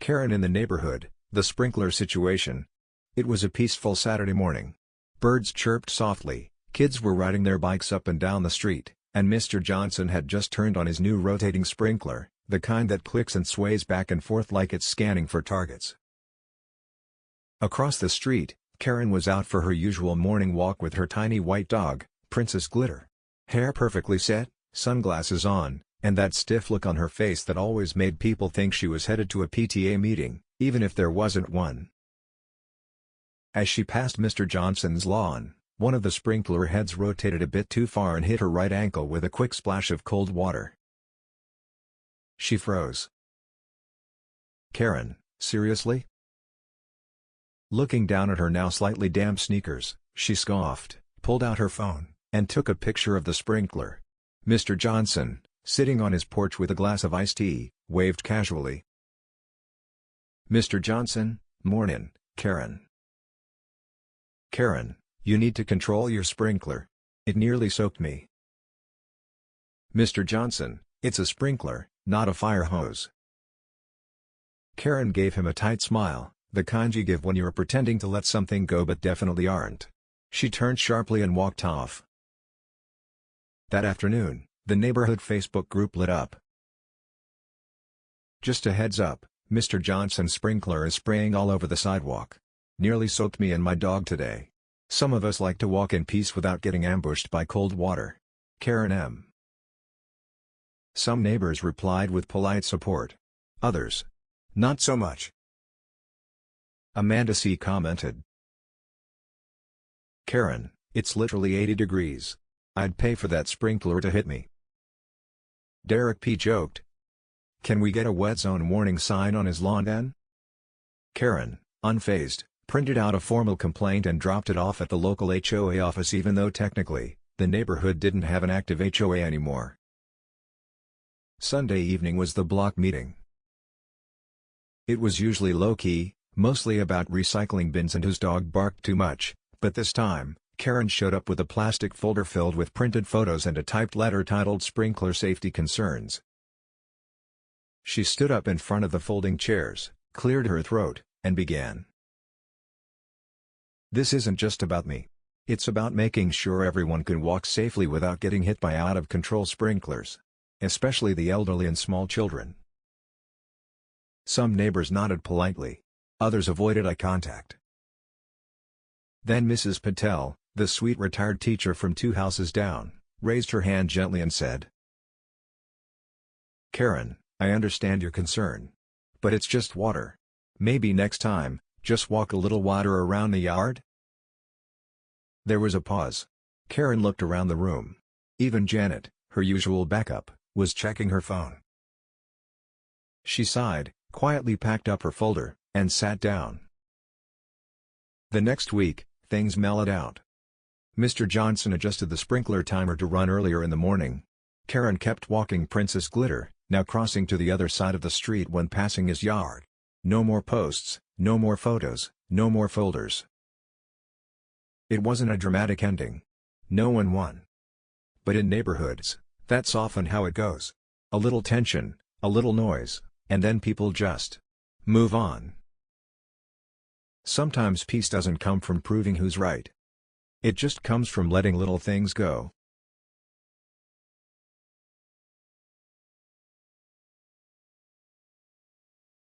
Karen in the neighborhood, the sprinkler situation. It was a peaceful Saturday morning. Birds chirped softly, kids were riding their bikes up and down the street, and Mr. Johnson had just turned on his new rotating sprinkler, the kind that clicks and sways back and forth like it's scanning for targets. Across the street, Karen was out for her usual morning walk with her tiny white dog, Princess Glitter. Hair perfectly set, sunglasses on, and that stiff look on her face that always made people think she was headed to a PTA meeting, even if there wasn't one. As she passed Mr. Johnson's lawn, one of the sprinkler heads rotated a bit too far and hit her right ankle with a quick splash of cold water. She froze. "Karen, seriously?" Looking down at her now slightly damp sneakers, she scoffed, pulled out her phone, and took a picture of the sprinkler. Mr. Johnson, sitting on his porch with a glass of iced tea, waved casually. "Mr. Johnson, mornin', Karen." "Karen, you need to control your sprinkler. It nearly soaked me." "Mr. Johnson, it's a sprinkler, not a fire hose." Karen gave him a tight smile, the kind you give when you're pretending to let something go but definitely aren't. She turned sharply and walked off. That afternoon, the neighborhood Facebook group lit up. "Just a heads up, Mr. Johnson's sprinkler is spraying all over the sidewalk. Nearly soaked me and my dog today. Some of us like to walk in peace without getting ambushed by cold water. Karen M." Some neighbors replied with polite support. Others, "Not so much." Amanda C. commented, "Karen, it's literally 80 degrees. I'd pay for that sprinkler to hit me." Derek P. joked, "Can we get a wet zone warning sign on his lawn then?" Karen, unfazed, printed out a formal complaint and dropped it off at the local HOA office even though technically, the neighborhood didn't have an active HOA anymore. Sunday evening was the block meeting. It was usually low-key, mostly about recycling bins and whose dog barked too much, but this time, Karen showed up with a plastic folder filled with printed photos and a typed letter titled "Sprinkler Safety Concerns." She stood up in front of the folding chairs, cleared her throat, and began. "This isn't just about me. It's about making sure everyone can walk safely without getting hit by out-of-control sprinklers. Especially the elderly and small children." Some neighbors nodded politely. Others avoided eye contact. Then Mrs. Patel, the sweet retired teacher from 2 houses down, raised her hand gently and said, "Karen, I understand your concern. But it's just water. Maybe next time, just walk a little wider around the yard?" There was a pause. Karen looked around the room. Even Janet, her usual backup, was checking her phone. She sighed, quietly packed up her folder, and sat down. The next week, things mellowed out. Mr. Johnson adjusted the sprinkler timer to run earlier in the morning. Karen kept walking Princess Glitter, now crossing to the other side of the street when passing his yard. No more posts, no more photos, no more folders. It wasn't a dramatic ending. No one won. But in neighborhoods, that's often how it goes. A little tension, a little noise, and then people just move on. Sometimes peace doesn't come from proving who's right. It just comes from letting little things go.